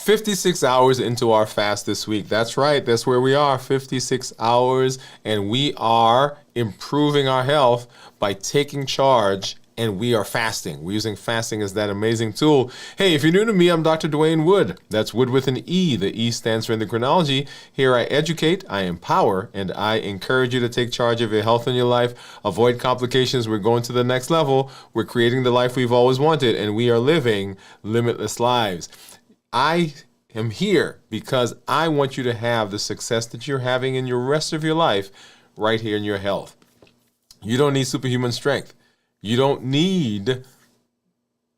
56 hours into our fast this week. That's right. That's where we are, 56 hours. And we are improving our health by taking charge. And we are fasting. We're using fasting as that amazing tool. Hey, if you're new to me, I'm Dr. Dwain Woode. That's Wood with an E. The E stands for endocrinology. Here I educate, I empower, and I encourage you to take charge of your health and your life. Avoid complications. We're going to the next level. We're creating the life we've always wanted, and we are living limitless lives. I am here because I want you to have the success that you're having in your rest of your life right here in your health. You don't need superhuman strength. You don't need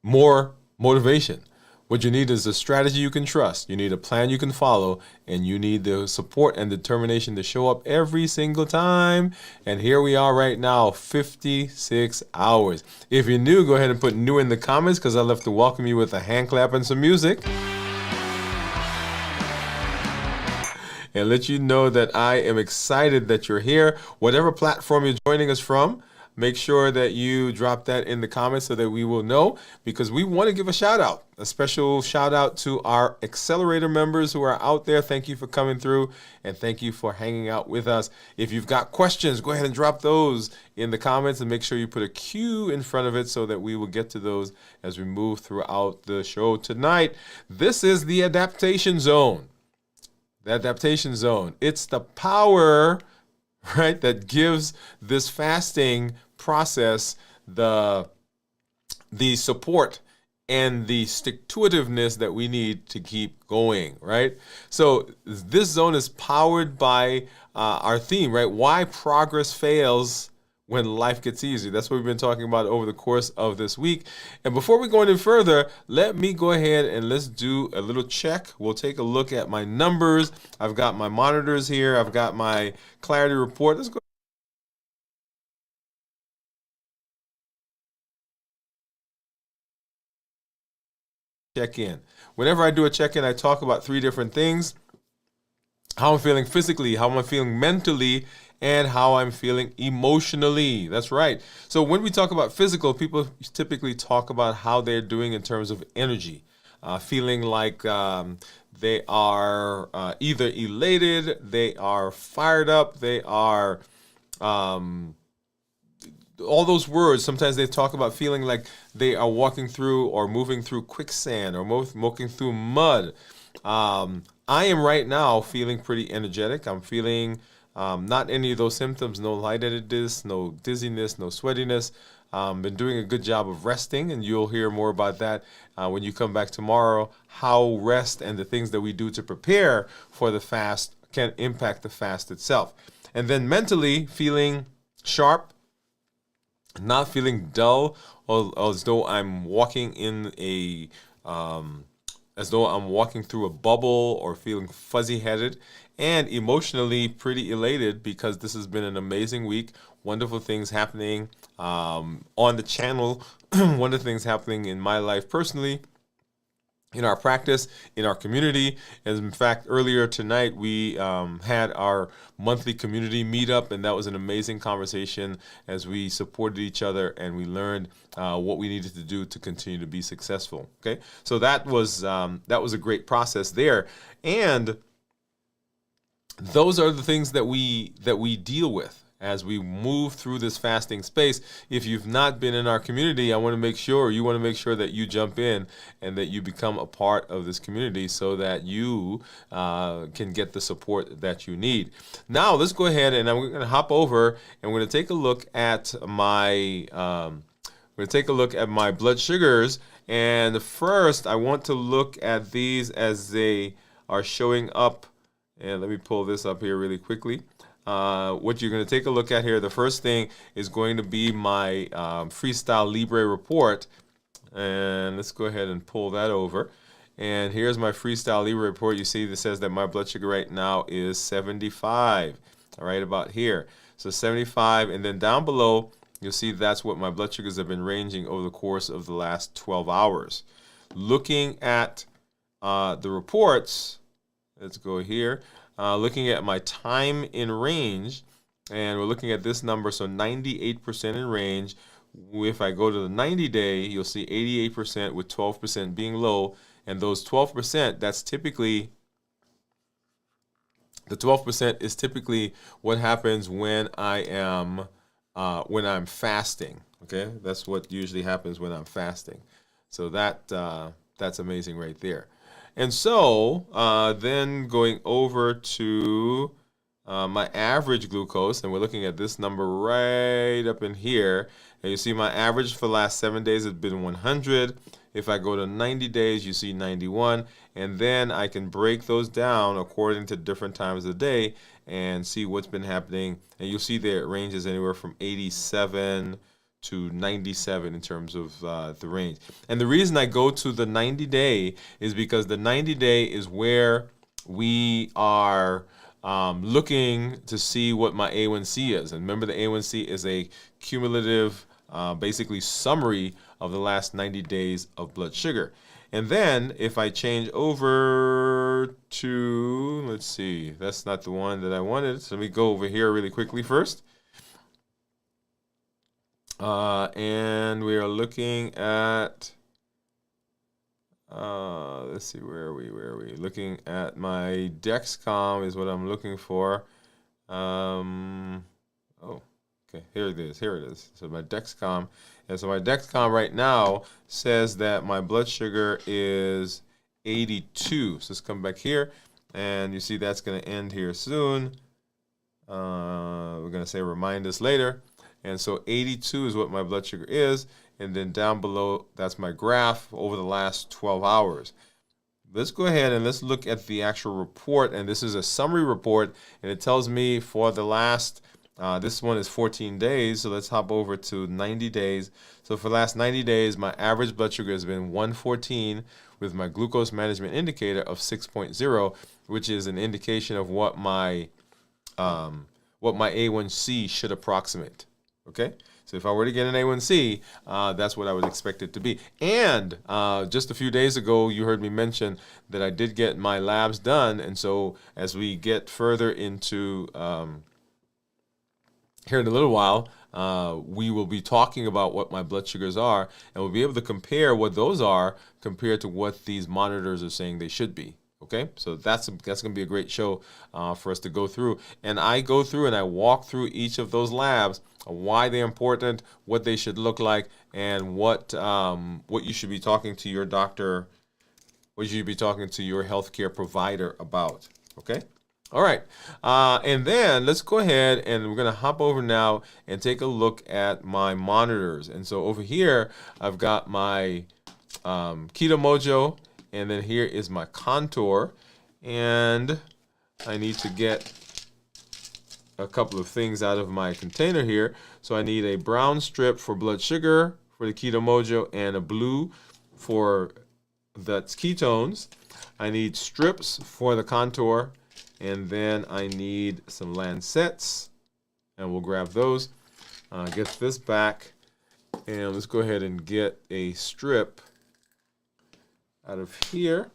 more motivation. What you need is a strategy you can trust. You need a plan you can follow, and you need the support and determination to show up every single time. And here we are right now, 56 hours. If you're new, go ahead and put new in the comments because I love to welcome you with a hand clap and some music. And let you know that I am excited that you're here. Whatever platform you're joining us from, make sure that you drop that in the comments so that we will know, because we want to give a shout out, a special shout out to our accelerator members who are out there. Thank you for coming through and thank you for hanging out with us. If you've got questions, go ahead and drop those in the comments and make sure you put a Q in front of it so that we will get to those as we move throughout the show tonight. This is the adaptation zone. The adaptation zone. It's the power, right, that gives this fasting process the support and the stick-to-itiveness that we need to keep going, right? So this zone is powered by our theme, right? Why progress fails when life gets easy. That's what we've been talking about over the course of this week. And before we go any further, let me go ahead and let's do a little check. We'll take a look at my numbers. I've got my monitors here. I've got my clarity report. Let's go. Check in. Whenever I do a check in, I talk about three different things: how I'm feeling physically, how I'm feeling mentally, and how I'm feeling emotionally. That's right. So when we talk about physical, people typically talk about how they're doing in terms of energy, feeling like they are either elated, they are fired up, they are all those words. Sometimes they talk about feeling like they are walking through or moving through quicksand or walking through mud. I am right now feeling pretty energetic. I'm feeling not any of those symptoms, no lightheadedness, no dizziness, no sweatiness. Been doing a good job of resting, and you'll hear more about that when you come back tomorrow, how rest and the things that we do to prepare for the fast can impact the fast itself. And then mentally feeling sharp, not feeling dull, as though I'm walking in a as though I'm walking through a bubble, or feeling fuzzy-headed, and emotionally pretty elated because this has been an amazing week. Wonderful things happening on the channel, wonderful things happening in my life personally, in our practice, in our community. As in fact, earlier tonight, we had our monthly community meetup, and that was an amazing conversation as we supported each other and we learned what we needed to do to continue to be successful. Okay, so that was a great process there, and those are the things that we deal with as we move through this fasting space. If you've not been in our community, you want to make sure that you jump in and that you become a part of this community so that you can get the support that you need. Now, let's go ahead and I'm going to hop over and we're going to take a look at my blood sugars. And first, I want to look at these as they are showing up. And let me pull this up here really quickly. What you're going to take a look at here, the first thing is going to be my Freestyle Libre report. And let's go ahead and pull that over. And here's my Freestyle Libre report. You see this says that my blood sugar right now is 75, all right, about here. So 75, and then down below, you'll see that's what my blood sugars have been ranging over the course of the last 12 hours. Looking at the reports, let's go here. Looking at my time in range, and we're looking at this number, so 98% in range. If I go to the 90-day, you'll see 88% with 12% being low, And those 12%, that's typically, the 12% is typically what happens when I'm fasting. Okay, that's what usually happens when I'm fasting. So that's amazing right there. And so then going over to my average glucose, and we're looking at this number right up in here. And you see my average for the last 7 days has been 100. If I go to 90 days, you see 91. And then I can break those down according to different times of the day and see what's been happening. And you'll see there it ranges anywhere from 87 to 97 in terms of the range. And the reason I go to the 90-day is because the 90-day is where we are looking to see what my A1C is. And remember, the A1C is a cumulative, basically summary of the last 90 days of blood sugar. And then if I change over to, let's see, that's not the one that I wanted. So let me go over here really quickly first. And we are looking at, let's see, where are we? Looking at my Dexcom is what I'm looking for. Oh, okay, here it is. So my Dexcom, and so my Dexcom right now says that my blood sugar is 82. So let's come back here, and you see that's going to end here soon. We're going to say remind us later. And so 82 is what my blood sugar is. And then down below, that's my graph over the last 12 hours. Let's go ahead and let's look at the actual report. And this is a summary report. And it tells me for the last, this one is 14 days. So let's hop over to 90 days. So for the last 90 days, my average blood sugar has been 114 with my glucose management indicator of 6.0, which is an indication of what my A1C should approximate. Okay, so if I were to get an A1C, that's what I would expect it to be. And just a few days ago, you heard me mention that I did get my labs done. And so as we get further into here in a little while, we will be talking about what my blood sugars are, and we'll be able to compare what those are compared to what these monitors are saying they should be. Okay, so that's going to be a great show for us to go through. And I go through and I walk through each of those labs, why they're important, what they should look like, and what you should be talking to your doctor, what you should be talking to your healthcare provider about. Okay, all right, and then let's go ahead and we're going to hop over now and take a look at my monitors. And so over here, I've got my Keto Mojo. And then here is my Contour, and I need to get a couple of things out of my container here. So I need a brown strip for blood sugar for the Keto Mojo and a blue for the ketones. I need strips for the Contour, and then I need some lancets, and we'll grab those. Get this back, and let's go ahead and get a strip out of here,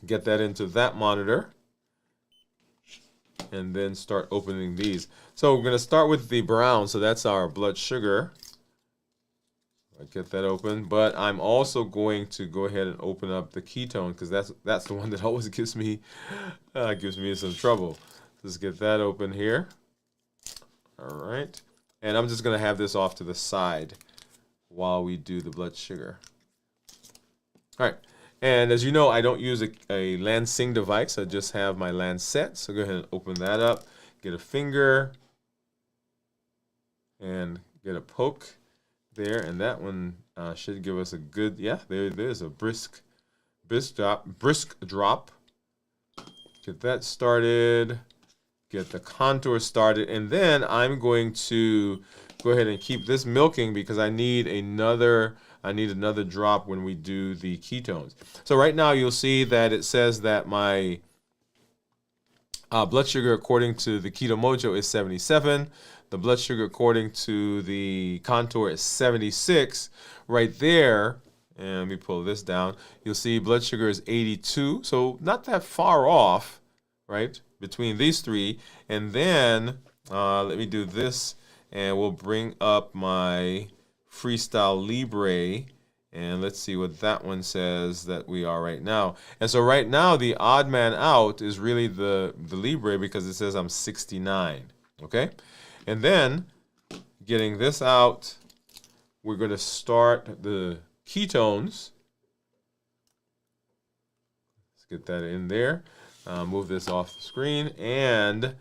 get that into that monitor, and then start opening these. So we're going to start with the brown, so that's our blood sugar. I get that open, but I'm also going to go ahead and open up the ketone because that's the one that always gives me some trouble. Let's get that open here. All right, and I'm just going to have this off to the side while we do the blood sugar. All right, and as you know, I don't use a lancing device. I just have my lancet. So go ahead and open that up, get a finger, and get a poke there. And that one should give us a good, yeah, there's a brisk drop. Get that started, get the Contour started, and then I'm going to go ahead and keep this milking because I need another drop when we do the ketones. So right now you'll see that it says that my blood sugar according to the Keto Mojo is 77. The blood sugar according to the Contour is 76. Right there, and let me pull this down, you'll see blood sugar is 82. So not that far off, right, between these three. And then let me do this, and we'll bring up my Freestyle Libre, And let's see what that one says that we are right now. And so right now, the odd man out is really the Libre because it says I'm 69. Okay? And then, getting this out, we're going to start the ketones. Let's get that in there. Move this off the screen. And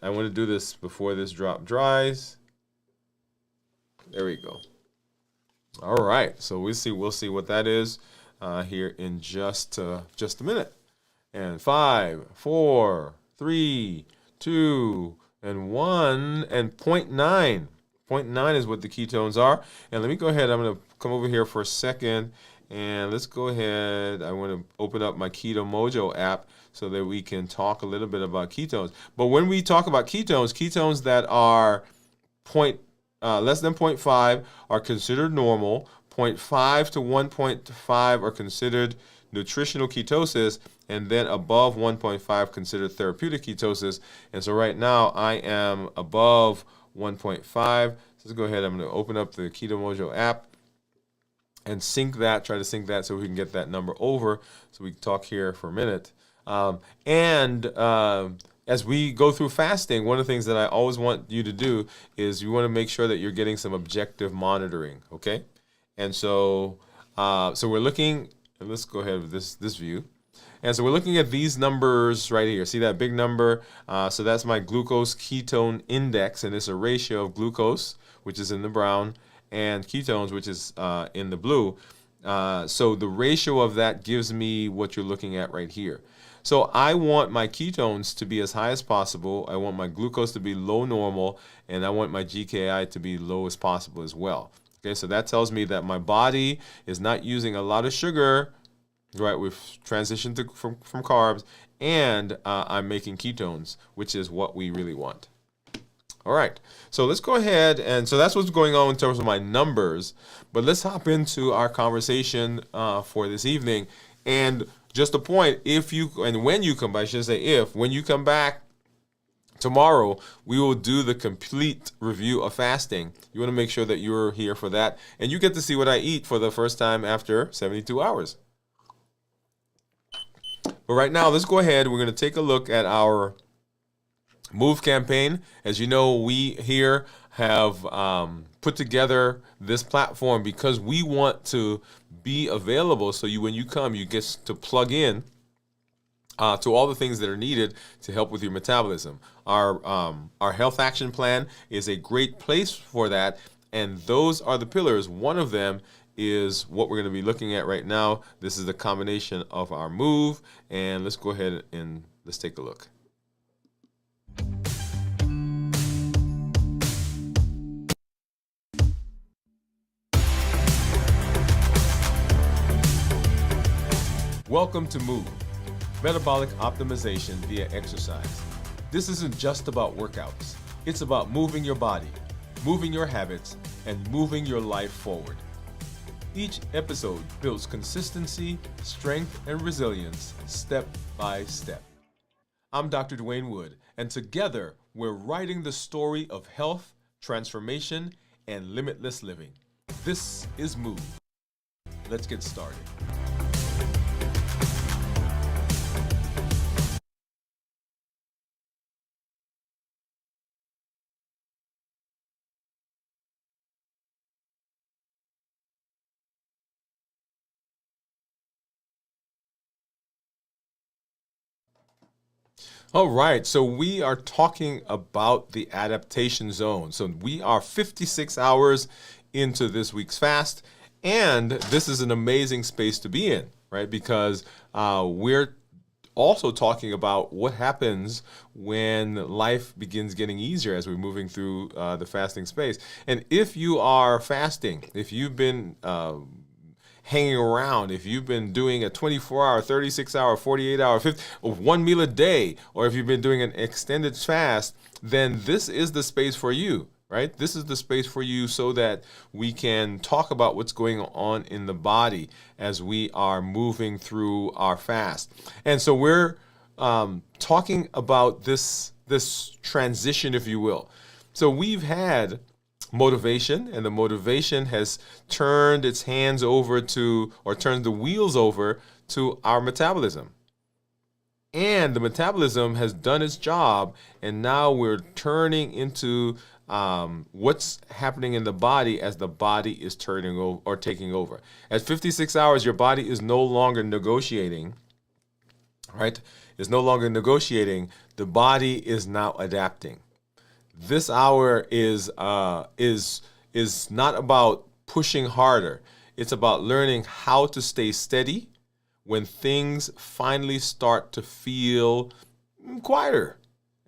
I want to do this before this drop dries. There we go. All right, so we'll see what that is here in just a minute. And 5, 4, 3, 2, and 1, and 0.9. 0.9 is what the ketones are. And let me go ahead. I'm going to come over here for a second, and let's go ahead. I want to open up my Keto Mojo app so that we can talk a little bit about ketones. But when we talk about ketones that are less than 0.5 are considered normal. 0.5 to 1.5 are considered nutritional ketosis, and then above 1.5 considered therapeutic ketosis. And so right now I am above 1.5. So let's go ahead. I'm going to open up the Keto Mojo app and try to sync that so we can get that number over so we can talk here for a minute. As we go through fasting, one of the things that I always want you to do is you want to make sure that you're getting some objective monitoring, okay? And so we're looking, and let's go ahead with this view. And so we're looking at these numbers right here. See that big number? So that's my glucose ketone index, and it's a ratio of glucose, which is in the brown, and ketones, which is in the blue. So the ratio of that gives me what you're looking at right here. So I want my ketones to be as high as possible. I want my glucose to be low normal, and I want my GKI to be low as possible as well. Okay, so that tells me that my body is not using a lot of sugar, right? We've transitioned from carbs, and I'm making ketones, which is what we really want. All right, so let's go ahead, and so that's what's going on in terms of my numbers. But let's hop into our conversation for this evening. And just a point, when you come back tomorrow, we will do the complete review of fasting. You want to make sure that you're here for that, and you get to see what I eat for the first time after 72 hours. But right now, let's go ahead. We're going to take a look at our Move campaign. As you know, we here have put together this platform because we want to be available so when you come, you get to plug in to all the things that are needed to help with your metabolism. Our health action plan is a great place for that, and those are the pillars. One of them is what we're going to be looking at right now. This is the combination of our Move, and let's go ahead and let's take a look. Welcome to Move, metabolic optimization via exercise. This isn't just about workouts. It's about moving your body, moving your habits, and moving your life forward. Each episode builds consistency, strength, and resilience step by step. I'm Dr. Dwain Woode, and together we're writing the story of health, transformation, and limitless living. This is Move. Let's get started. All right, so we are talking about the adaptation zone. So we are 56 hours into this week's fast, and this is an amazing space to be in, right? Because we're also talking about what happens when life begins getting easier as we're moving through the fasting space. And if you are fasting, if you've been hanging around, if you've been doing a 24-hour, 36-hour, 48-hour, 1 meal a day, or if you've been doing an extended fast, then this is the space for you, right? This is the space for you so that we can talk about what's going on in the body as we are moving through our fast. And so we're talking about this transition, if you will. So we've had motivation, and the motivation has turned its hands over to, or turned the wheels over to our metabolism. And the metabolism has done its job, and now we're turning into what's happening in the body as the body is turning over or taking over. At 56 hours, your body is no longer negotiating, right? Is no longer negotiating. The body is now adapting. This hour is not about pushing harder. It's about learning how to stay steady when things finally start to feel quieter.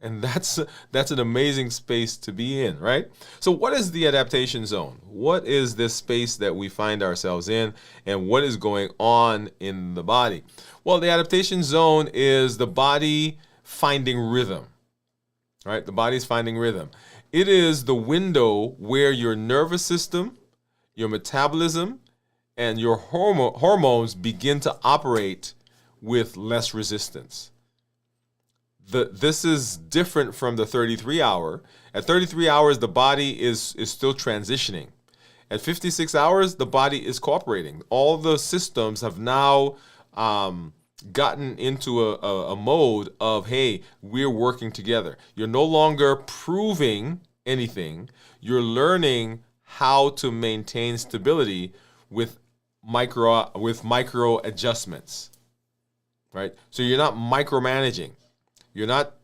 And that's an amazing space to be in, right? So what is the adaptation zone? What is this space that we find ourselves in, and what is going on in the body? Well, the adaptation zone is the body finding rhythm, right? The body's finding rhythm. It is the window where your nervous system, your metabolism, and your hormones begin to operate with less resistance. This is different from the 33 hour. At 33 hours, the body is still transitioning. At 56 hours, the body is cooperating. All the systems have now gotten into a mode of, hey, we're working together. You're no longer proving anything. You're learning how to maintain stability with micro adjustments, right? So you're not micromanaging. You're not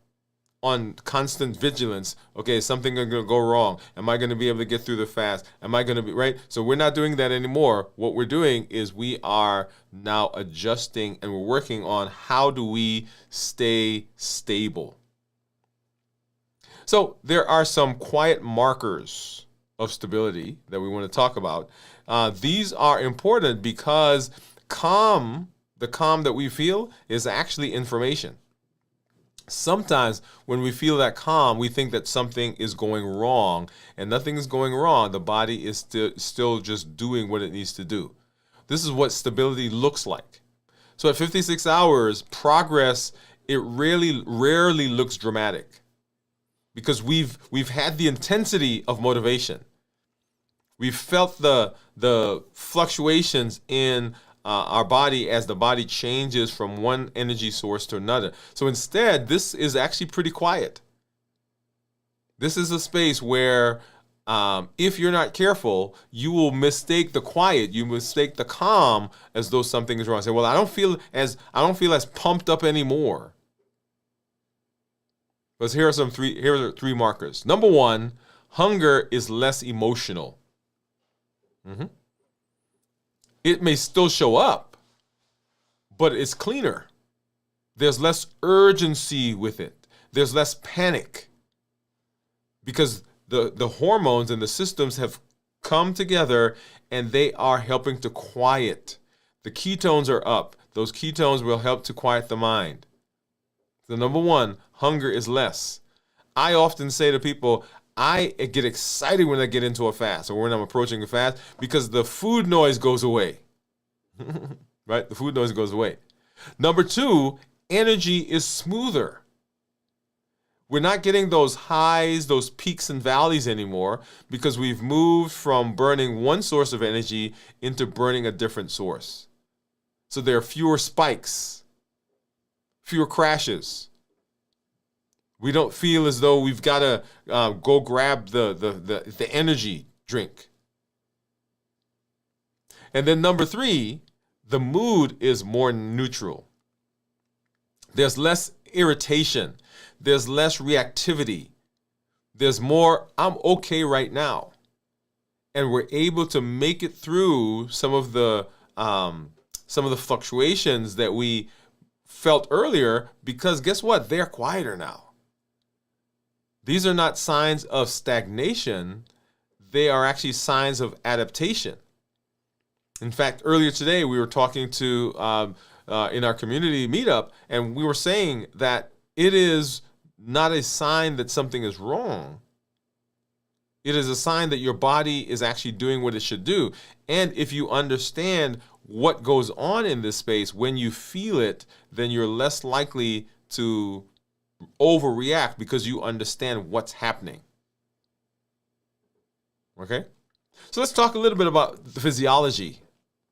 on constant vigilance. Okay, is something going to go wrong? Am I going to be able to get through the fast? Am I going to be right? So we're not doing that anymore. What we're doing is we are now adjusting, and we're working on how do we stay stable. So there are some quiet markers of stability that we want to talk about. These are important because the calm that we feel is actually information. Sometimes when we feel that calm, we think that something is going wrong, and nothing is going wrong. The body is still just doing what it needs to do. This is what stability looks like. So at 56 hours, progress, it rarely looks dramatic because we've had the intensity of motivation. We've felt the fluctuations in our body as the body changes from one energy source to another. So instead, this is actually pretty quiet. This is a space where if you're not careful, you will mistake the quiet, you mistake the calm as though something is wrong. Say, well, I don't feel as pumped up anymore. But here are three markers. Number one, hunger is less emotional. It may still show up, but it's cleaner. There's less urgency with it. There's less panic because the hormones and the systems have come together and they are helping to quiet. The ketones are up. Those ketones will help to quiet the mind. So number one, hunger is less. I often say to people, I get excited when I get into a fast or when I'm approaching a fast because the food noise goes away, right? The food noise goes away. Number two, energy is smoother. We're not getting those highs, those peaks and valleys anymore because we've moved from burning one source of energy into burning a different source. So there are fewer spikes, fewer crashes. We don't feel as though we've got to go grab the energy drink. And then number three, the mood is more neutral. There's less irritation. There's less reactivity. There's more, I'm okay right now. And we're able to make it through some of the fluctuations that we felt earlier because guess what? They're quieter now. These are not signs of stagnation. They are actually signs of adaptation. In fact, earlier today, we were talking to, in our community meetup, and we were saying that it is not a sign that something is wrong. It is a sign that your body is actually doing what it should do. And if you understand what goes on in this space, when you feel it, then you're less likely to overreact because you understand what's happening. Okay? So let's talk a little bit about the physiology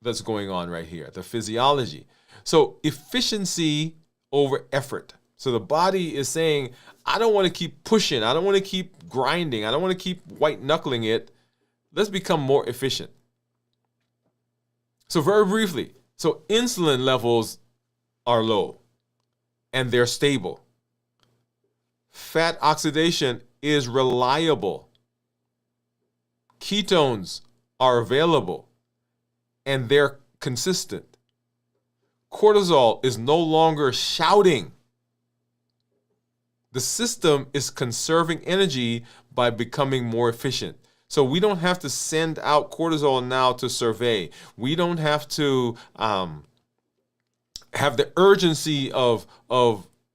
that's going on right here. The physiology. So efficiency over effort. So the body is saying, I don't want to keep pushing. I don't want to keep grinding. I don't want to keep white knuckling it. Let's become more efficient. So very briefly, so insulin levels are low and they're stable. Fat oxidation is reliable. Ketones are available and they're consistent. Cortisol is no longer shouting. The system is conserving energy by becoming more efficient. So we don't have to send out cortisol now to survey. We don't have to have the urgency of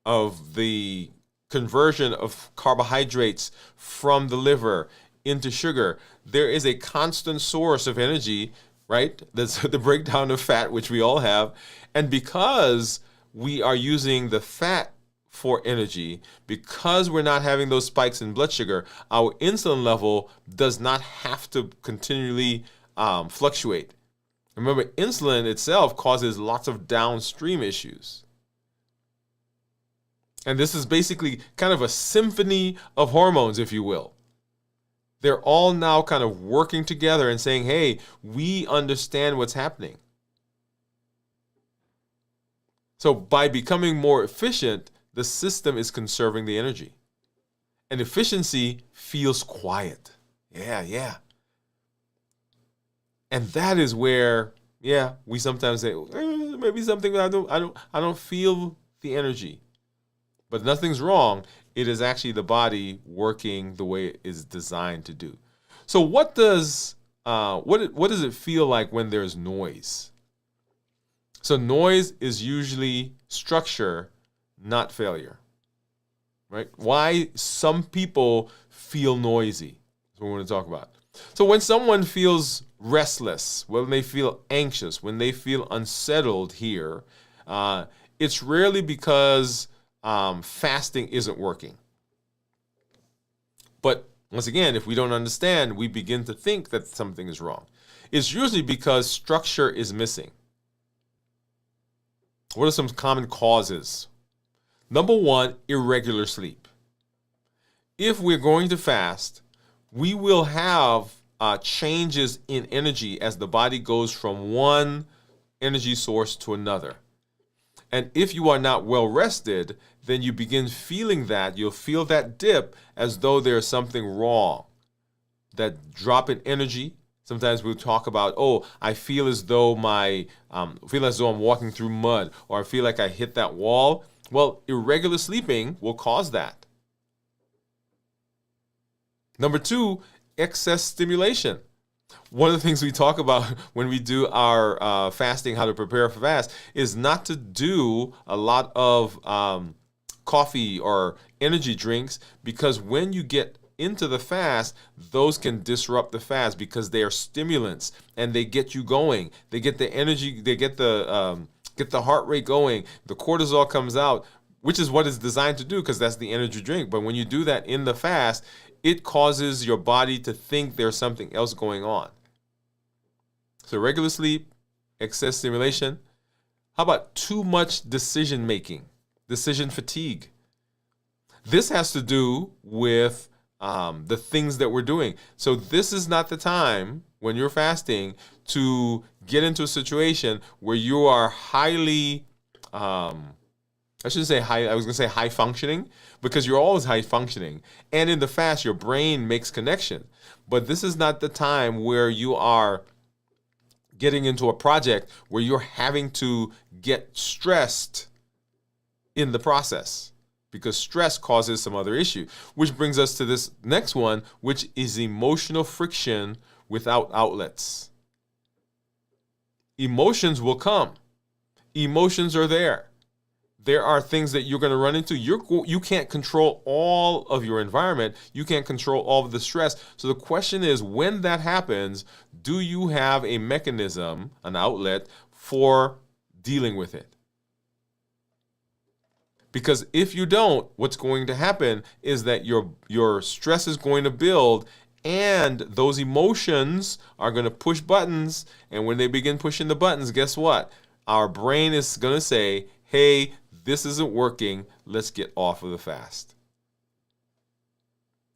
the conversion of carbohydrates from the liver into sugar. There is a constant source of energy, right? That's the breakdown of fat, which we all have. And because we are using the fat for energy, because we're not having those spikes in blood sugar, our insulin level does not have to continually fluctuate. Remember, insulin itself causes lots of downstream issues. And this is basically kind of a symphony of hormones, if you will. They're all now kind of working together and saying, hey, we understand what's happening. So by becoming more efficient, the system is conserving the energy. And efficiency feels quiet. Yeah. And that is where, we sometimes say, maybe something I don't feel the energy. But nothing's wrong. It is actually the body working the way it is designed to do. So what does it feel like when there's noise? So noise is usually structure, not failure, right? Why some people feel noisy. That's what we want to talk about. So when someone feels restless, when they feel anxious, when they feel unsettled here, it's rarely because fasting isn't working. But once again, if we don't understand, we begin to think that something is wrong. It's usually because structure is missing. What are some common causes? Number one, irregular sleep. If we're going to fast, we will have changes in energy as the body goes from one energy source to another. And if you are not well rested, then you begin feeling that. You'll feel that dip as though there's something wrong. That drop in energy. Sometimes we'll talk about, I feel as though I'm walking through mud, or I feel like I hit that wall. Well, irregular sleeping will cause that. Number two, excess stimulation. One of the things we talk about when we do our fasting, how to prepare for fast, is not to do a lot of coffee or energy drinks, because when you get into the fast, those can disrupt the fast because they are stimulants and they get you going. They get the energy, they get the heart rate going. The cortisol comes out, which is what it's designed to do because that's the energy drink. But when you do that in the fast, it causes your body to think there's something else going on. So regular sleep, excess stimulation. How about too much decision making, decision fatigue? This has to do with the things that we're doing. So this is not the time when you're fasting to get into a situation where you are highly, I shouldn't say high, I was going to say high functioning, because you're always high functioning. And in the fast, your brain makes connection. But this is not the time where you are getting into a project where you're having to get stressed in the process, because stress causes some other issue, which brings us to this next one, which is emotional friction without outlets. Emotions will come. Emotions are there. There are things that you're going to run into. You can't control all of your environment. You can't control all of the stress. So the question is, when that happens, do you have a mechanism, an outlet for dealing with it? Because if you don't, what's going to happen is that your stress is going to build, And those emotions are going to push buttons. And when they begin pushing the buttons, guess what? Our brain is going to say, hey, this isn't working. Let's get off of the fast.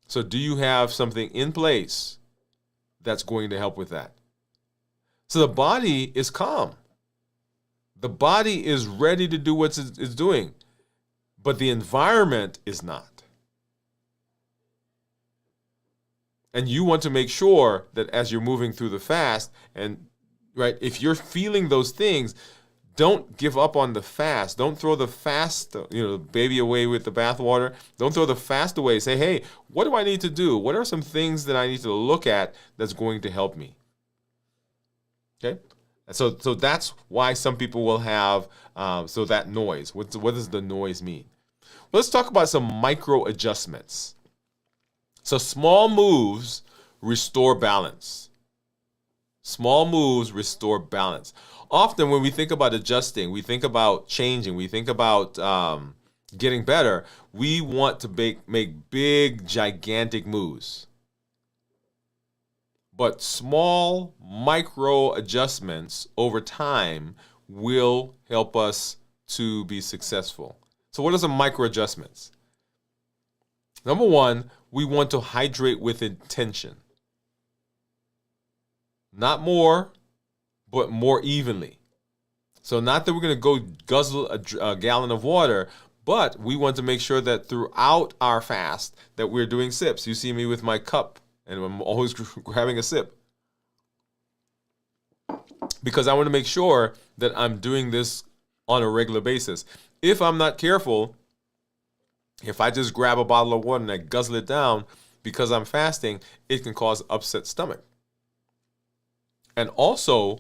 So do you have something in place that's going to help with that? So the body is calm. The body is ready to do what it's doing, but the environment is not. And you want to make sure that as you're moving through the fast, and right, if you're feeling those things, don't give up on the fast. Don't throw the fast, baby away with the bathwater. Don't throw the fast away. Say, hey, what do I need to do? What are some things that I need to look at that's going to help me? Okay? So that's why some people will have that noise. What does the noise mean? Well, let's talk about some micro adjustments. So small moves restore balance. Small moves restore balance. Often when we think about adjusting, we think about changing, we think about getting better, we want to make big, gigantic moves. But small, micro adjustments over time will help us to be successful. So what are some micro adjustments? Number one, we want to hydrate with intention. Not more, but more evenly. So not that we're going to go guzzle a gallon of water, but we want to make sure that throughout our fast that we're doing sips. You see me with my cup, and I'm always grabbing a sip. Because I want to make sure that I'm doing this on a regular basis. If I'm not careful, if I just grab a bottle of water and I guzzle it down because I'm fasting, it can cause upset stomach. And also,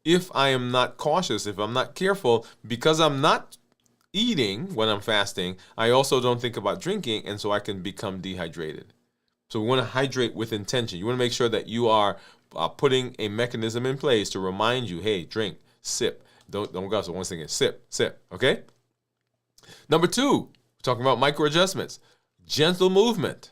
if I am not cautious, if I'm not careful, because I'm not eating when I'm fasting, I also don't think about drinking, and so I can become dehydrated. So we want to hydrate with intention. You want to make sure that you are putting a mechanism in place to remind you, hey, drink, sip. Don't guzzle. Once again, sip, okay? Number two, we're talking about micro adjustments. Gentle movement.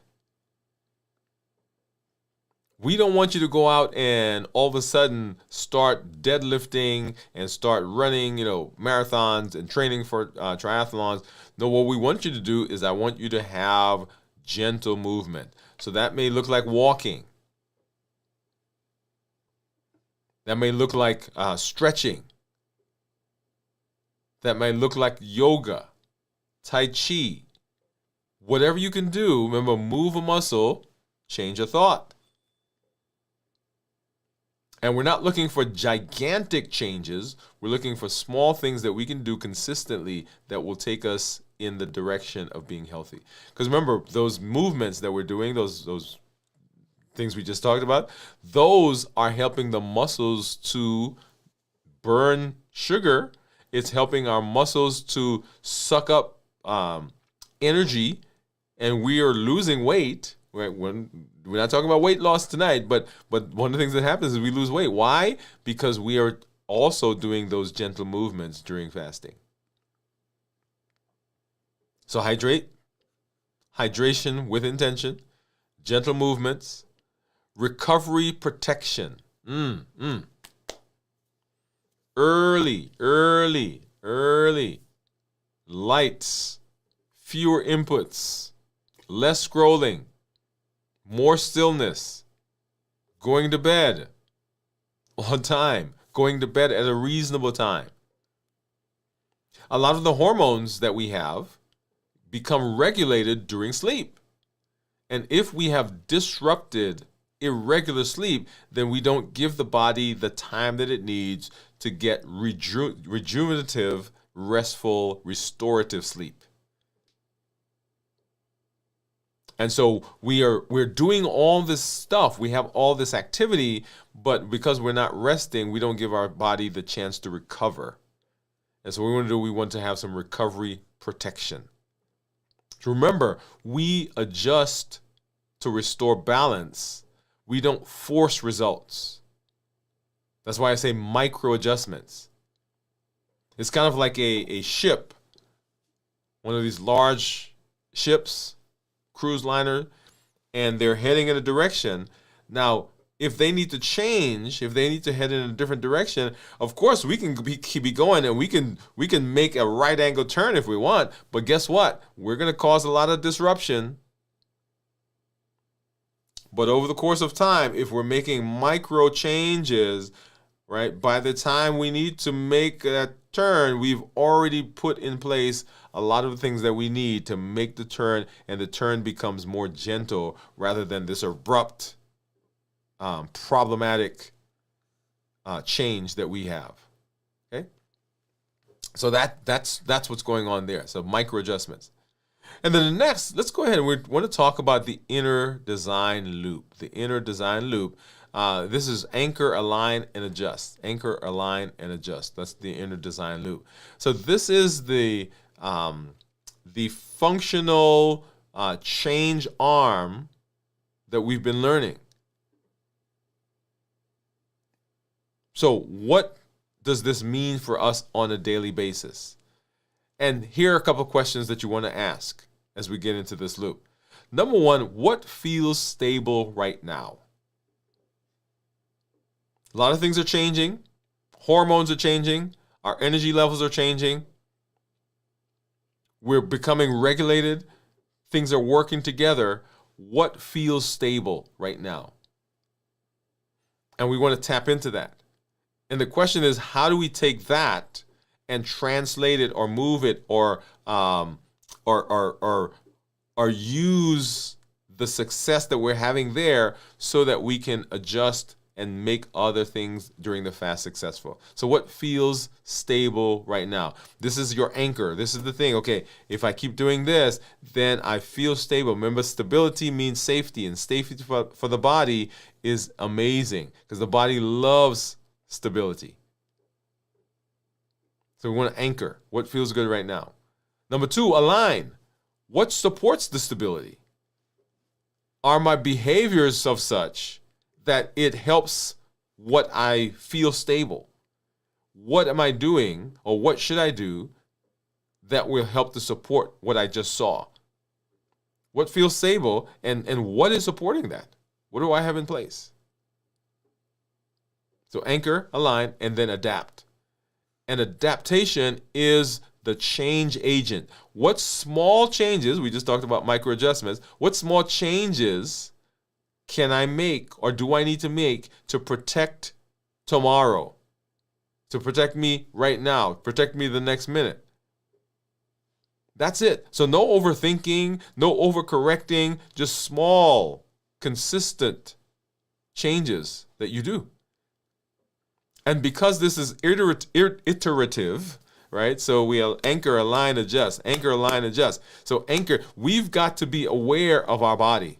We don't want you to go out and all of a sudden start deadlifting and start running, marathons and training for triathlons. No, what we want you to do is I want you to have gentle movement. So that may look like walking. That may look like stretching. That may look like yoga, tai chi. Whatever you can do, remember, move a muscle, change a thought. And we're not looking for gigantic changes. We're looking for small things that we can do consistently that will take us in the direction of being healthy. Because remember, those movements that we're doing, those things we just talked about, those are helping the muscles to burn sugar. It's helping our muscles to suck up energy, and we are losing weight. Right? We're not talking about weight loss tonight, but one of the things that happens is we lose weight. Why? Because we are also doing those gentle movements during fasting. So hydration with intention, gentle movements, recovery protection. Early. Lights, fewer inputs, less scrolling, more stillness, going to bed on time, going to bed at a reasonable time. A lot of the hormones that we have become regulated during sleep. And if we have disrupted irregular sleep, then we don't give the body the time that it needs to get rejuvenative, restful, restorative sleep. And so we're doing all this stuff. We have all this activity, but because we're not resting, we don't give our body the chance to recover. And so what we want to have some recovery protection. Remember, we adjust to restore balance. We don't force results. That's why I say micro adjustments. It's kind of like a ship, one of these large ships, cruise liner. and they're heading in a direction. Now, if they need to change, if they need to head in a different direction, of course we can keep going, and we can make a right angle turn if we want. But guess what? We're going to cause a lot of disruption. But over the course of time, if we're making micro changes, right, by the time we need to make that turn, we've already put in place a lot of the things that we need to make the turn, and the turn becomes more gentle rather than this abrupt, problematic change that we have. Okay, so that's what's going on there. So micro adjustments. And then the next, let's go ahead and we want to talk about the inner design loop. The inner design loop. This is anchor, align, and adjust. Anchor, align, and adjust. That's the inner design loop. So this is the functional change arm that we've been learning. So what does this mean for us on a daily basis? And here are a couple of questions that you want to ask as we get into this loop. Number one, what feels stable right now? A lot of things are changing. Hormones are changing. Our energy levels are changing. We're becoming regulated. Things are working together. What feels stable right now? And we want to tap into that. And the question is, how do we take that and translate it or move it or use the success that we're having there so that we can adjust and make other things during the fast successful? So what feels stable right now? This is your anchor. This is the thing. Okay, if I keep doing this, then I feel stable. Remember, stability means safety, and safety for the body is amazing because the body loves stability. So we want to anchor what feels good right now. Number two, align. What supports the stability? Are my behaviors of such that it helps what I feel stable? What am I doing, or what should I do that will help to support what I just saw? What feels stable, and what is supporting that? What do I have in place? So anchor, align, and then adapt. And adaptation is the change agent. What small changes, we just talked about micro adjustments, what small changes can I make or do I need to make to protect tomorrow? To protect me right now, protect me the next minute. That's it. So no overthinking, no overcorrecting, just small, consistent changes that you do. And because this is iterative, right? So we anchor, align, adjust, anchor, align, adjust. So anchor, we've got to be aware of our body.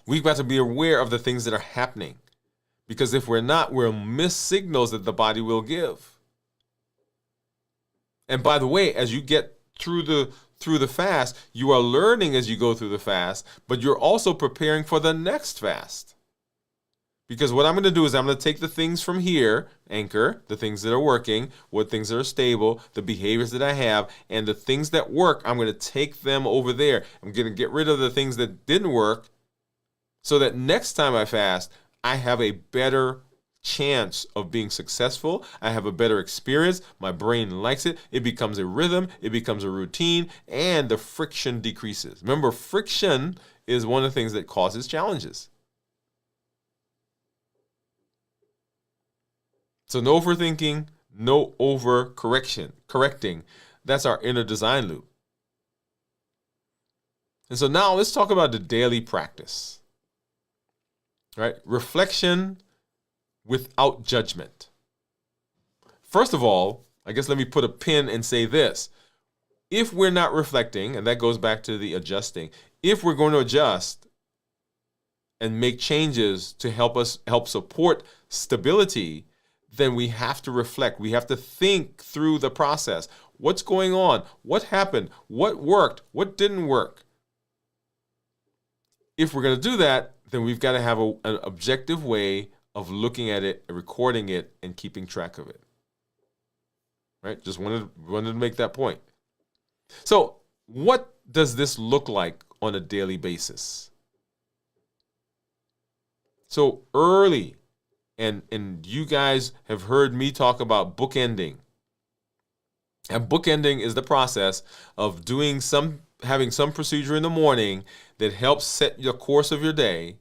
We've got to be aware of the things that are happening. Because if we're not, we'll miss signals that the body will give. And by the way, as you get through the fast, you are learning as you go through the fast, but you're also preparing for the next fast. Because what I'm going to do is I'm going to take the things from here, anchor, the things that are working, what things that are stable, the behaviors that I have, and the things that work, I'm going to take them over there. I'm going to get rid of the things that didn't work so that next time I fast, I have a better chance of being successful. I have a better experience. My brain likes it. It becomes a rhythm. It becomes a routine, and the friction decreases. Remember, friction is one of the things that causes challenges. So no overthinking, no correcting. That's our inner design loop. And so now let's talk about the daily practice. Right? Reflection without judgment. First of all, I guess let me put a pin and say this. If we're not reflecting, and that goes back to the adjusting, if we're going to adjust and make changes to help support stability, then we have to reflect. We have to think through the process. What's going on? What happened? What worked? What didn't work? If we're going to do that, then we've got to have an objective way of looking at it, recording it, and keeping track of it. Right? Just wanted to make that point. So what does this look like on a daily basis? So early, and you guys have heard me talk about bookending. And bookending is the process of having some procedure in the morning that helps set the course of your day,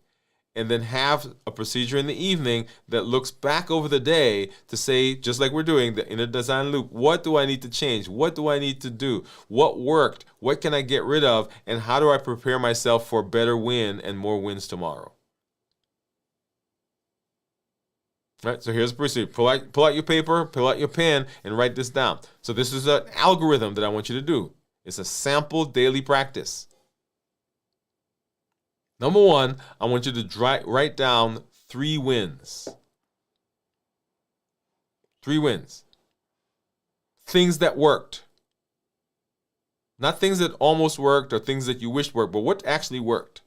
and then have a procedure in the evening that looks back over the day to say, just like we're doing the inner design loop, what do I need to change? What do I need to do? What worked? What can I get rid of? And how do I prepare myself for a better win and more wins tomorrow? All right, so here's the procedure. Pull out your paper, pull out your pen, and write this down. So this is an algorithm that I want you to do. It's a sample daily practice. Number one, I want you to write down 3 wins. 3 wins. Things that worked. Not things that almost worked or things that you wished worked, but what actually worked.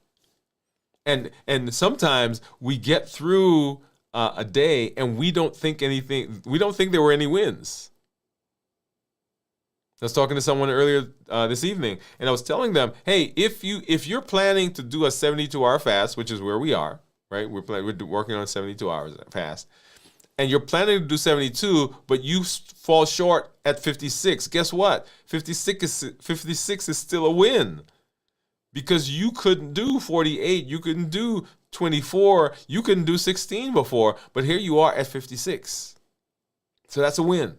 And sometimes we get through a day and we don't think there were any wins. I was talking to someone earlier this evening, and I was telling them, hey, if you're planning to do a 72-hour fast, which is where we are, right? We're working on 72 hours fast, and you're planning to do 72, but you fall short at 56. Guess what? 56 is still a win, because you couldn't do 48, you couldn't do 24, you couldn't do 16 before, but here you are at 56. So that's a win.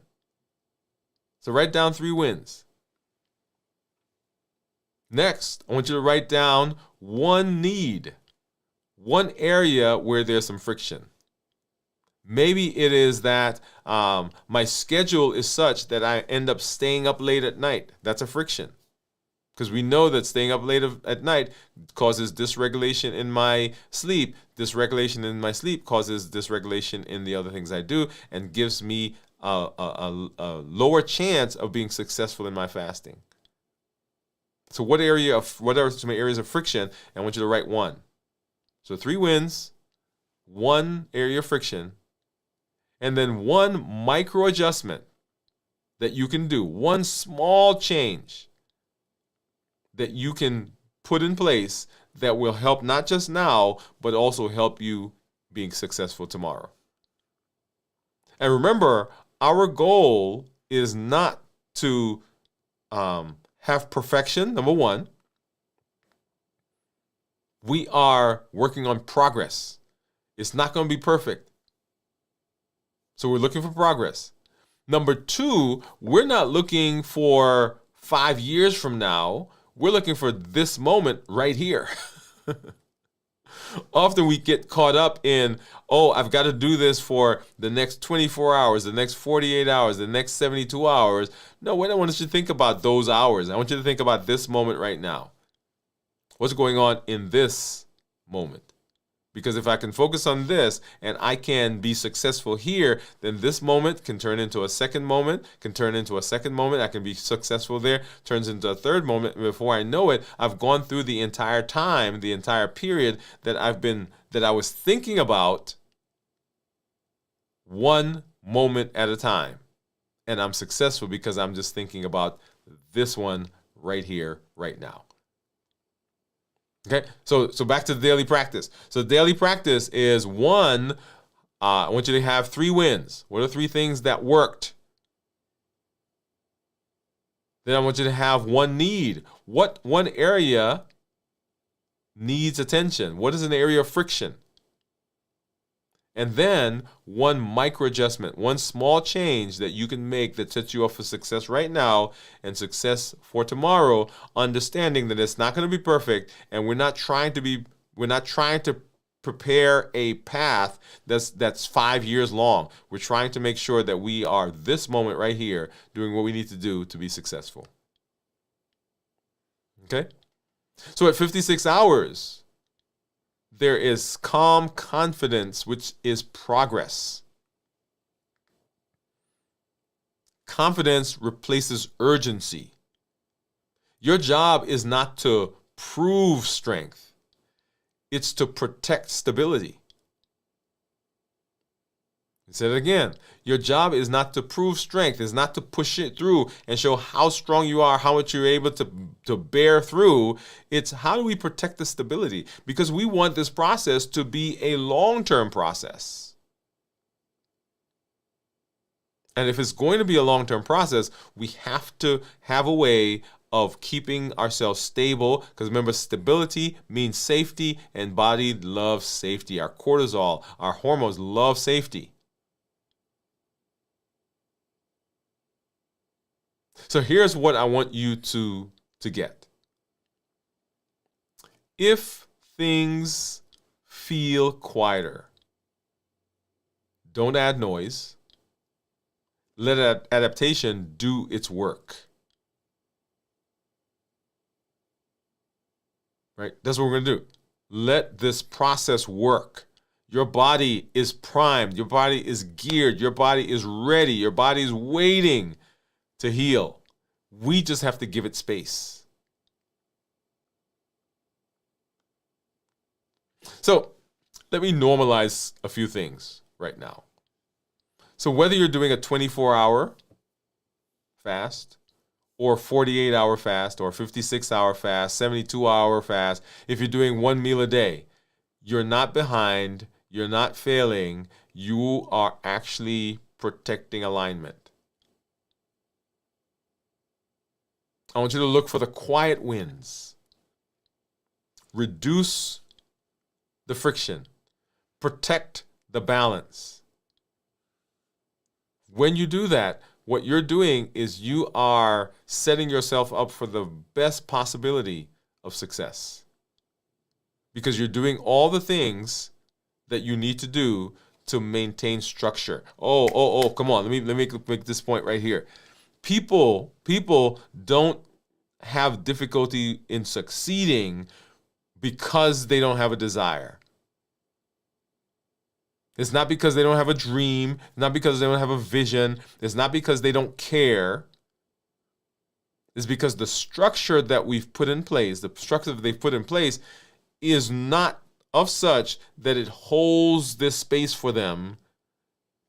So write down 3 wins. Next, I want you to write down 1 need, 1 area where there's some friction. Maybe it is that my schedule is such that I end up staying up late at night. That's a friction. Because we know that staying up late at night causes dysregulation in my sleep. Dysregulation in my sleep causes dysregulation in the other things I do, and gives me a lower chance of being successful in my fasting. So what are some areas of friction? I want you to write 1. So 3 wins, 1 area of friction, and then 1 micro adjustment that you can do, 1 small change that you can put in place that will help not just now, but also help you being successful tomorrow. And remember, our goal is not to have perfection, number 1. We are working on progress. It's not going to be perfect. So we're looking for progress. Number 2, we're not looking for 5 years from now. We're looking for this moment right here. Often we get caught up in, I've got to do this for the next 24 hours, the next 48 hours, the next 72 hours. No, I don't want you to think about those hours. I want you to think about this moment right now. What's going on in this moment? Because if I can focus on this and I can be successful here, then this moment can turn into a second moment, can turn into a second moment. I can be successful there, turns into a third moment. And before I know it, I've gone through the entire time, the entire period that I was thinking about 1 moment at a time. And I'm successful because I'm just thinking about this one right here, right now. Okay, so back to the daily practice. So daily practice is 1, I want you to have 3 wins. What are 3 things that worked? Then I want you to have 1 need. What 1 area needs attention? What is an area of friction? And then 1 micro adjustment, 1 small change that you can make that sets you up for success right now and success for tomorrow, understanding that it's not going to be perfect, and we're not trying to prepare a path that's 5 years long. We're trying to make sure that we are this moment right here doing what we need to do to be successful. Okay? So at 56 hours, there is calm confidence, which is progress. Confidence replaces urgency. Your job is not to prove strength. It's to protect stability. Say it again. Your job is not to prove strength, is not to push it through and show how strong you are, how much you're able to bear through. It's how do we protect the stability? Because we want this process to be a long-term process. And if it's going to be a long-term process, we have to have a way of keeping ourselves stable. Because remember, stability means safety, and body loves safety. Our cortisol, our hormones love safety. So here's what I want you to get. If things feel quieter, don't add noise. Let adaptation do its work. Right? That's what we're going to do. Let this process work. Your body is primed. Your body is geared. Your body is ready. Your body is waiting to heal. We just have to give it space. So let me normalize a few things right now. So whether you're doing a 24-hour fast or 48-hour fast or 56-hour fast, 72-hour fast, if you're doing one meal a day, you're not behind, you're not failing, you are actually protecting alignment. I want you to look for the quiet wins. Reduce the friction. Protect the balance. When you do that, what you're doing is you are setting yourself up for the best possibility of success. Because you're doing all the things that you need to do to maintain structure. Come on. Let me make this point right here. People don't have difficulty in succeeding because they don't have a desire. It's not because they don't have a dream. It's not because they don't have a vision. It's not because they don't care. It's because the structure that we've put in place, the structure that they've put in place, is not of such that it holds this space for them,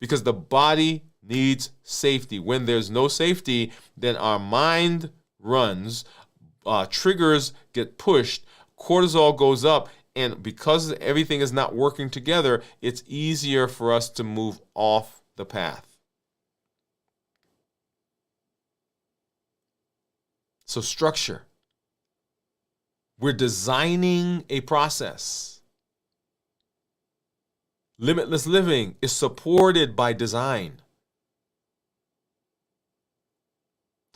because the body needs safety. When there's no safety, then our mind runs, triggers get pushed, cortisol goes up, and because everything is not working together, it's easier for us to move off the path. So structure. We're designing a process. Limitless living is supported by design.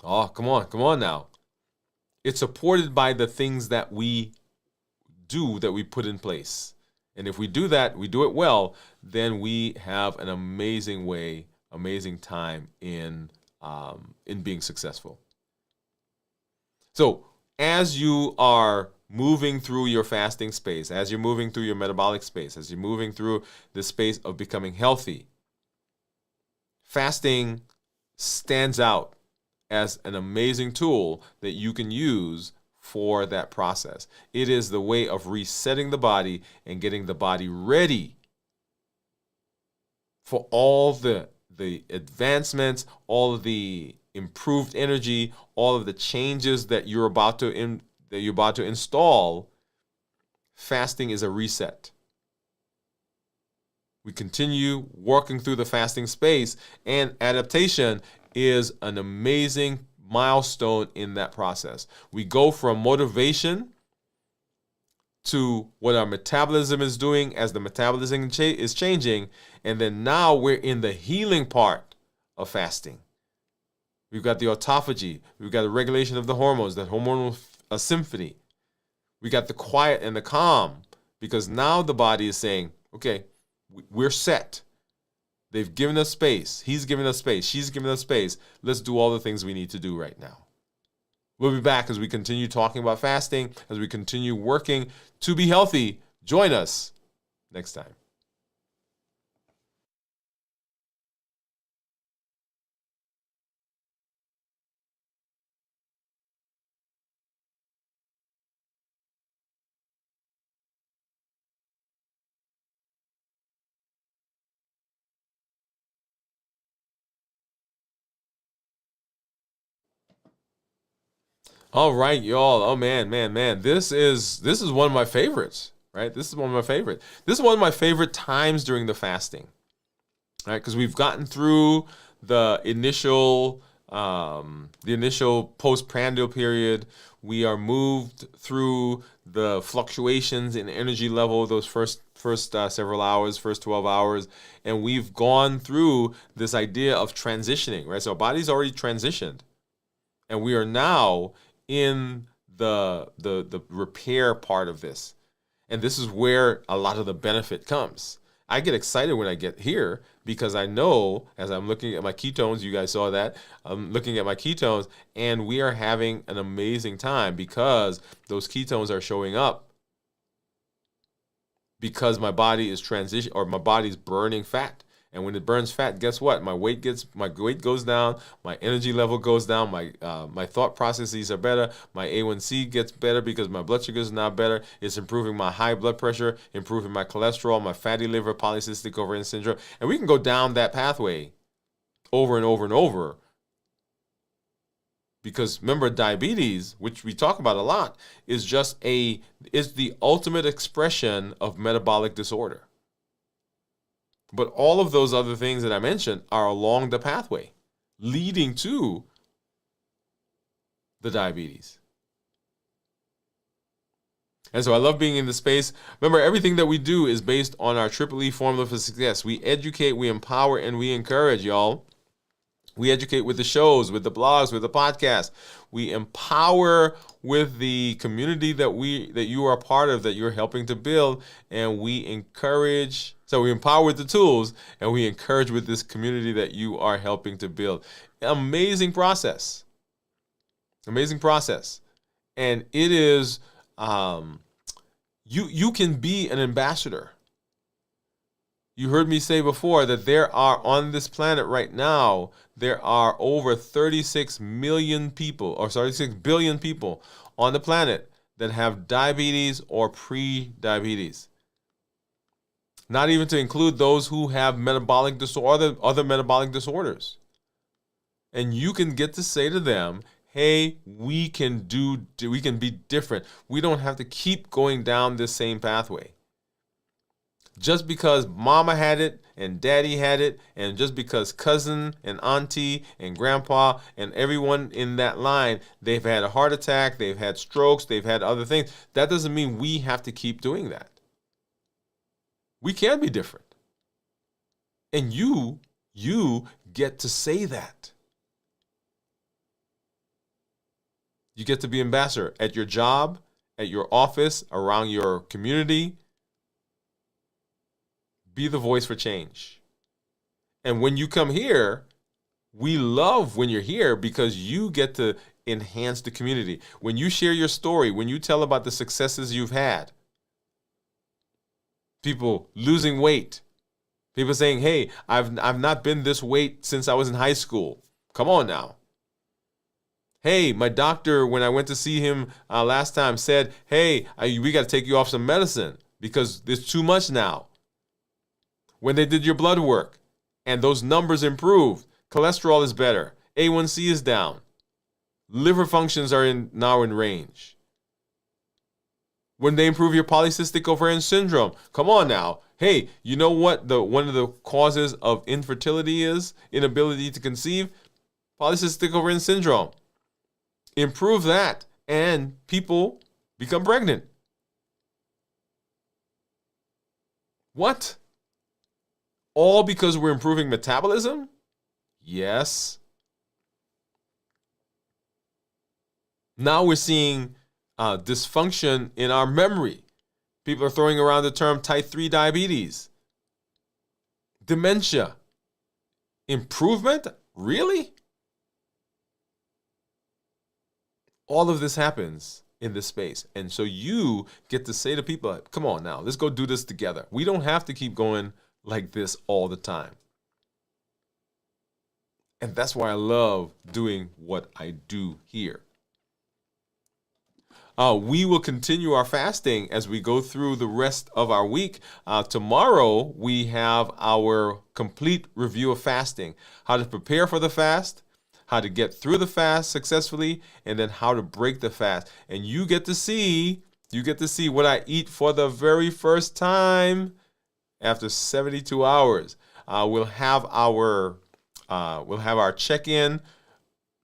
Oh, come on now. It's supported by the things that we do, that we put in place. And if we do that, we do it well, then we have an amazing time in being successful. So as you are moving through your fasting space, as you're moving through your metabolic space, as you're moving through the space of becoming healthy, fasting stands out as an amazing tool that you can use for that process. It is the way of resetting the body and getting the body ready for all the advancements, all of the improved energy, all of the changes that you're about to install. Fasting is a reset. We continue working through the fasting space, and adaptation is an amazing milestone in that process. We go from motivation to what our metabolism is doing as the metabolism is changing, and then now we're in the healing part of fasting. We've got the autophagy. We've got the regulation of the hormones, that hormonal symphony. We got the quiet and the calm, because now the body is saying, okay, we're set. They've given us space. He's given us space. She's given us space. Let's do all the things we need to do right now. We'll be back as we continue talking about fasting, as we continue working to be healthy. Join us next time. All right, y'all. Oh man, man, man. This is one of my favorites, right? This is one of my favorite. This is one of my favorite times during the fasting, right? Because we've gotten through the initial postprandial period. We are moved through the fluctuations in energy level those first several hours, first 12 hours, and we've gone through this idea of transitioning, right? So our body's already transitioned, and we are now in the repair part of this. And this is where a lot of the benefit comes. I get excited when I get here because I know as I'm looking at my ketones, you guys saw that, I'm looking at my ketones, and we are having an amazing time because those ketones are showing up because my body is transition, or my body's burning fat. And when it burns fat, guess what? My weight goes down, my energy level goes down, my thought processes are better, my A1C gets better because my blood sugar is now better. It's improving my high blood pressure, improving my cholesterol, my fatty liver, polycystic ovarian syndrome, and we can go down that pathway over and over and over. Because remember, diabetes, which we talk about a lot, is the ultimate expression of metabolic disorder. But all of those other things that I mentioned are along the pathway leading to the diabetes. And so I love being in the space. Remember, everything that we do is based on our Triple E formula for success. We educate, we empower, and we encourage, y'all. We educate with the shows, with the blogs, with the podcast. We empower with the community that you are a part of, that you're helping to build, and we encourage. So we empower with the tools, and we encourage with this community that you are helping to build. Amazing process. Amazing process. And it is, you can be an ambassador. You heard me say before that there are, on this planet right now, there are over 36 million people, or 36 billion people on the planet that have diabetes or pre-diabetes. Not even to include those who have metabolic disorder, other metabolic disorders. And you can get to say to them, hey, we can be different. We don't have to keep going down this same pathway. Just because mama had it and daddy had it, and just because cousin and auntie and grandpa and everyone in that line, they've had a heart attack, they've had strokes, they've had other things, that doesn't mean we have to keep doing that. We can be different. And you get to say that. You get to be ambassador at your job, at your office, around your community. Be the voice for change. And when you come here, we love when you're here because you get to enhance the community. When you share your story, when you tell about the successes you've had, people losing weight, people saying, hey, I've not been this weight since I was in high school. Come on now. Hey, my doctor, when I went to see him last time, said, hey, we got to take you off some medicine because there's too much now. When they did your blood work and those numbers improved, cholesterol is better, A1C is down, liver functions are now in range. When they improve your polycystic ovarian syndrome, come on now. Hey, you know what one of the causes of infertility is? Inability to conceive? Polycystic ovarian syndrome. Improve that and people become pregnant. What? All because we're improving metabolism? Yes. Now we're seeing dysfunction in our memory. People are throwing around the term type 3 diabetes. Dementia. Improvement? Really? All of this happens in this space. And so you get to say to people, come on now, let's go do this together. We don't have to keep going like this all the time. And that's why I love doing what I do here. We will continue our fasting as we go through the rest of our week. Tomorrow, we have our complete review of fasting, how to prepare for the fast, how to get through the fast successfully, and then how to break the fast. And you get to see what I eat for the very first time after 72 hours. We'll have our check-in,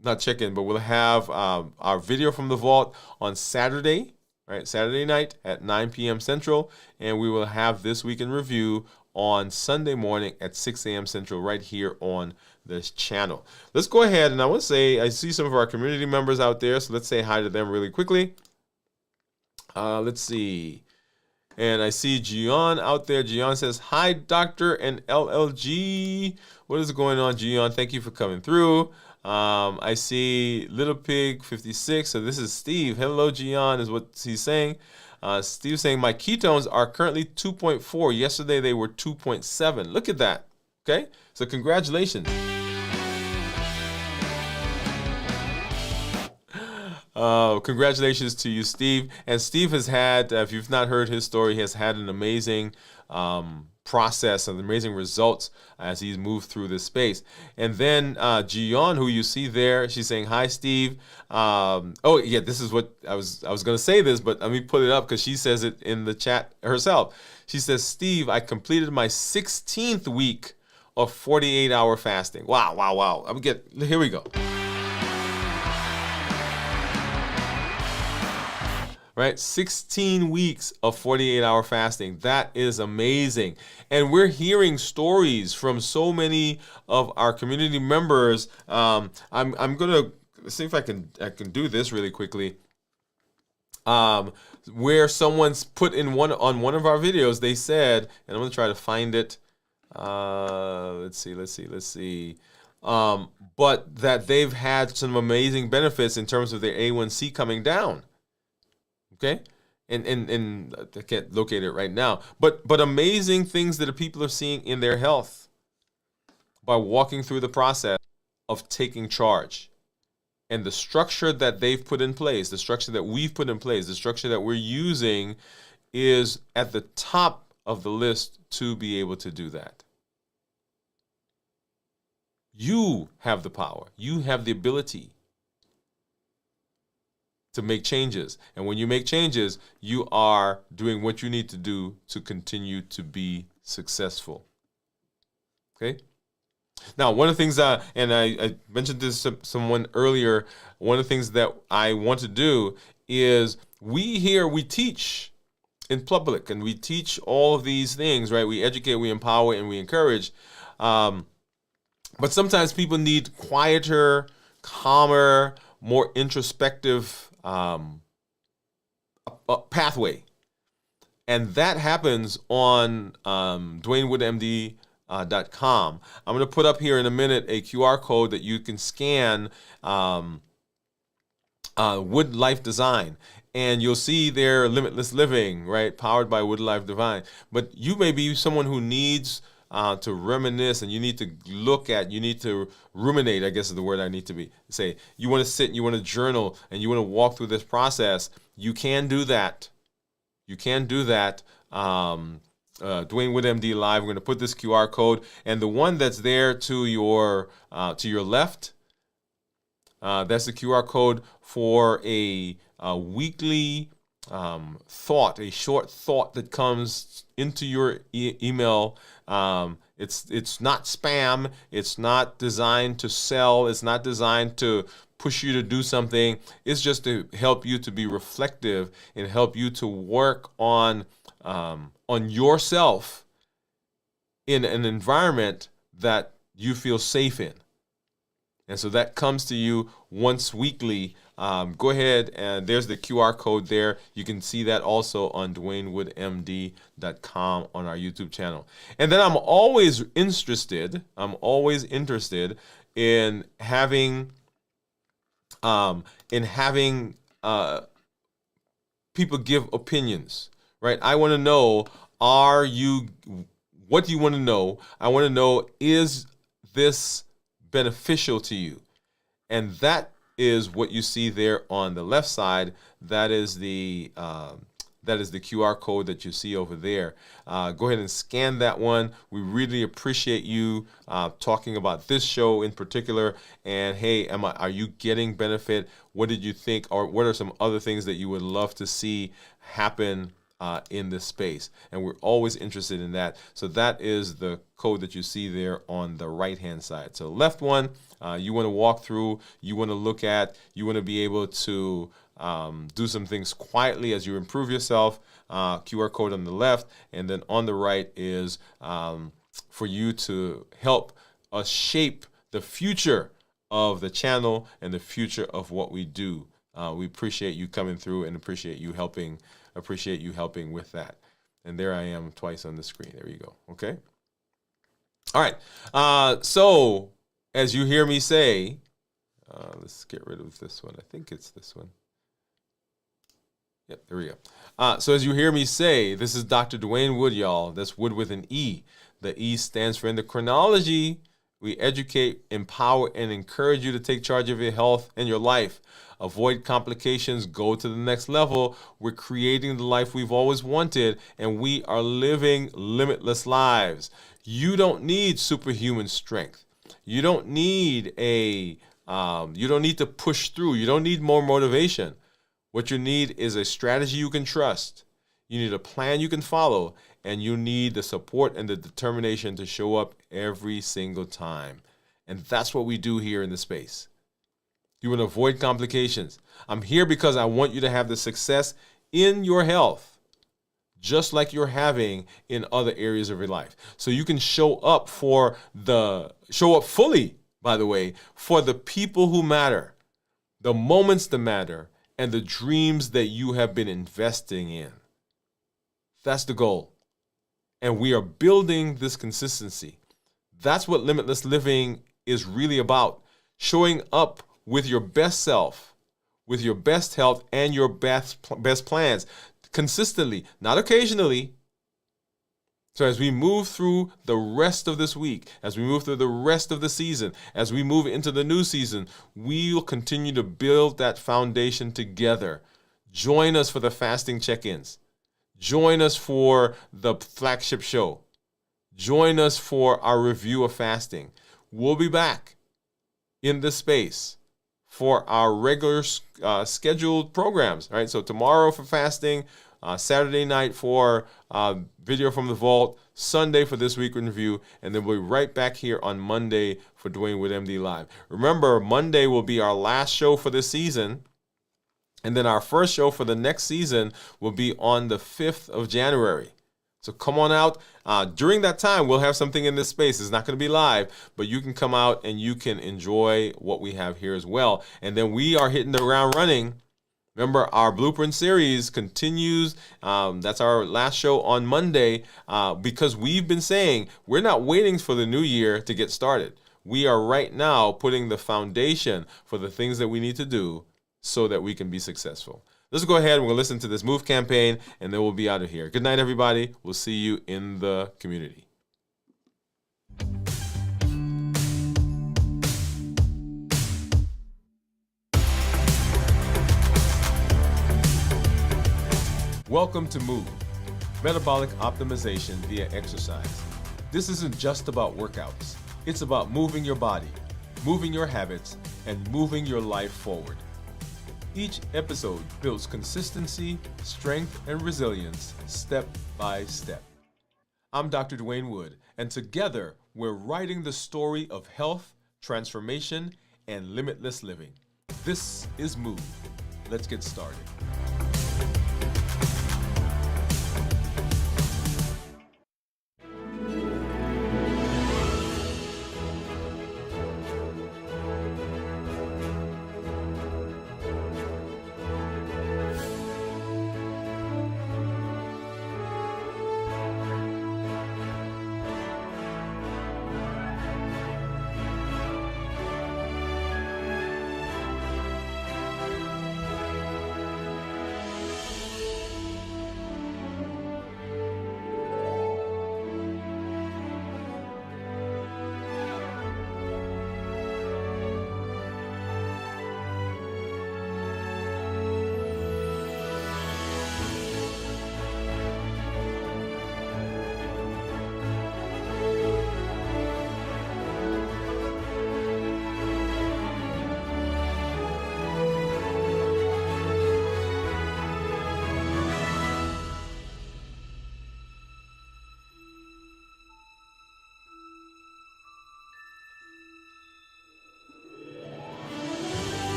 not check-in, but we'll have our video from the vault on Saturday, right? Saturday night at 9 p.m. Central, and we will have This Week in Review on Sunday morning at 6 a.m. Central right here on this channel. Let's go ahead, and I want to say, I see some of our community members out there, so let's say hi to them really quickly. Let's see. And I see Gian out there. Gian says, hi, Doctor and LLG. What is going on, Gian? Thank you for coming through. I see Little Pig 56. So this is Steve. Hello, Gian, is what he's saying. Steve's saying, my ketones are currently 2.4. Yesterday, they were 2.7. Look at that. Okay? So congratulations. Congratulations to you, Steve. And Steve has had, if you've not heard his story, he has had an amazing process and amazing results as he's moved through this space. And then Gian, who you see there, she's saying, hi, Steve. Oh, yeah, this is what I was going to say this, but let me put it up because she says it in the chat herself. She says, Steve, I completed my 16th week of 48-hour fasting. Wow, wow, wow. Here we go. Right? 16 weeks of 48-hour fasting. That is amazing. And we're hearing stories from so many of our community members. I'm going to see if I can do this really quickly. Where someone's put in on one of our videos, they said, and I'm going to try to find it. Let's see. But that they've had some amazing benefits in terms of their A1C coming down. Okay, and I can't locate it right now, but amazing things that the people are seeing in their health by walking through the process of taking charge. And the structure that they've put in place, the structure that we've put in place, the structure that we're using is at the top of the list to be able to do that. You have the power. You have the ability to make changes. And when you make changes, you are doing what you need to do to continue to be successful. Okay? Now, one of the things, and I mentioned this to someone earlier, one of the things that I want to do is we teach in public, and we teach all of these things, right? We educate, we empower, and we encourage. But sometimes people need quieter, calmer, more introspective pathway. And that happens on DwainWoodeMD.com. I'm going to put up here in a minute a QR code that you can scan Wood Life Design. And you'll see there Limitless Living, right? Powered by Wood Life Divine. But you may be someone who needs to reminisce, and you need to you need to ruminate, I guess is the word I need to say. You want to sit and you want to journal and you want to walk through this process. You can do that. You can do that. Dwain Woode MD Live. We're going to put this QR code, and the one that's there to your left, that's the QR code for a weekly thought, a short thought that comes into your email. It's not spam. It's not designed to sell. It's not designed to push you to do something. It's just to help you to be reflective and help you to work on yourself in an environment that you feel safe in. And so that comes to you once weekly. Go ahead, and there's the QR code there. You can see that also on DwainWoodeMD.com on our YouTube channel. And then I'm always interested in having people give opinions, right? I want to know, what do you want to know? I want to know, is this beneficial to you? And that is what you see there on the left side. That is the that is the QR code that you see over there. Go ahead and scan that one. We really appreciate you talking about this show in particular. And hey, are you getting benefit? What did you think, or what are some other things that you would love to see happen in this space? And we're always interested in that. So that is the code that you see there on the right-hand side. So left one, you want to walk through, you want to look at, you want to be able to do some things quietly as you improve yourself. QR code on the left, and then on the right is for you to help us shape the future of the channel and the future of what we do. We appreciate you coming through and appreciate you helping with that. And there I am twice on the screen. There you go. Okay. All right. So as you hear me say, let's get rid of this one. I think it's this one. Yep, there we go. So as you hear me say, this is Dr. Dwain Woode, y'all. That's Wood with an E. The E stands for endocrinology. We educate, empower, and encourage you to take charge of your health and your life. Avoid complications, go to the next level. We're creating the life we've always wanted, and we are living limitless lives. You don't need superhuman strength. You don't need you don't need to push through. You don't need more motivation. What you need is a strategy you can trust. You need a plan you can follow, and you need the support and the determination to show up every single time. And that's what we do here in the space. You want to avoid complications. I'm here because I want you to have the success in your health, just like you're having in other areas of your life. So you can show up fully, by the way, for the people who matter, the moments that matter, and the dreams that you have been investing in. That's the goal. And we are building this consistency. That's what limitless living is really about. Showing up with your best self, with your best health and your best plans consistently, not occasionally. So as we move through the rest of this week, as we move through the rest of the season, as we move into the new season, we'll continue to build that foundation together. Join us for the fasting check-ins. Join us for the flagship show. Join us for our review of fasting. We'll be back in this space for our regular scheduled programs. Right? So tomorrow for fasting, Saturday night for video from the vault, Sunday for this week in review, and then we'll be right back here on Monday for Dwain Woode MD Live. Remember, Monday will be our last show for this season, and then our first show for the next season will be on the 5th of January. So come on out. During that time, we'll have something in this space. It's not going to be live, but you can come out and you can enjoy what we have here as well. And then we are hitting the ground running. Remember, our Blueprint series continues. That's our last show on Monday because we've been saying we're not waiting for the new year to get started. We are right now putting the foundation for the things that we need to do so that we can be successful. Let's go ahead and we'll listen to this MOVE campaign, and then we'll be out of here. Good night, everybody. We'll see you in the community. Welcome to MOVE, Metabolic Optimization via Exercise. This isn't just about workouts. It's about moving your body, moving your habits, and moving your life forward. Each episode builds consistency, strength, and resilience step by step. I'm Dr. Dwain Woode, and together we're writing the story of health, transformation, and limitless living. This is MOVE. Let's get started.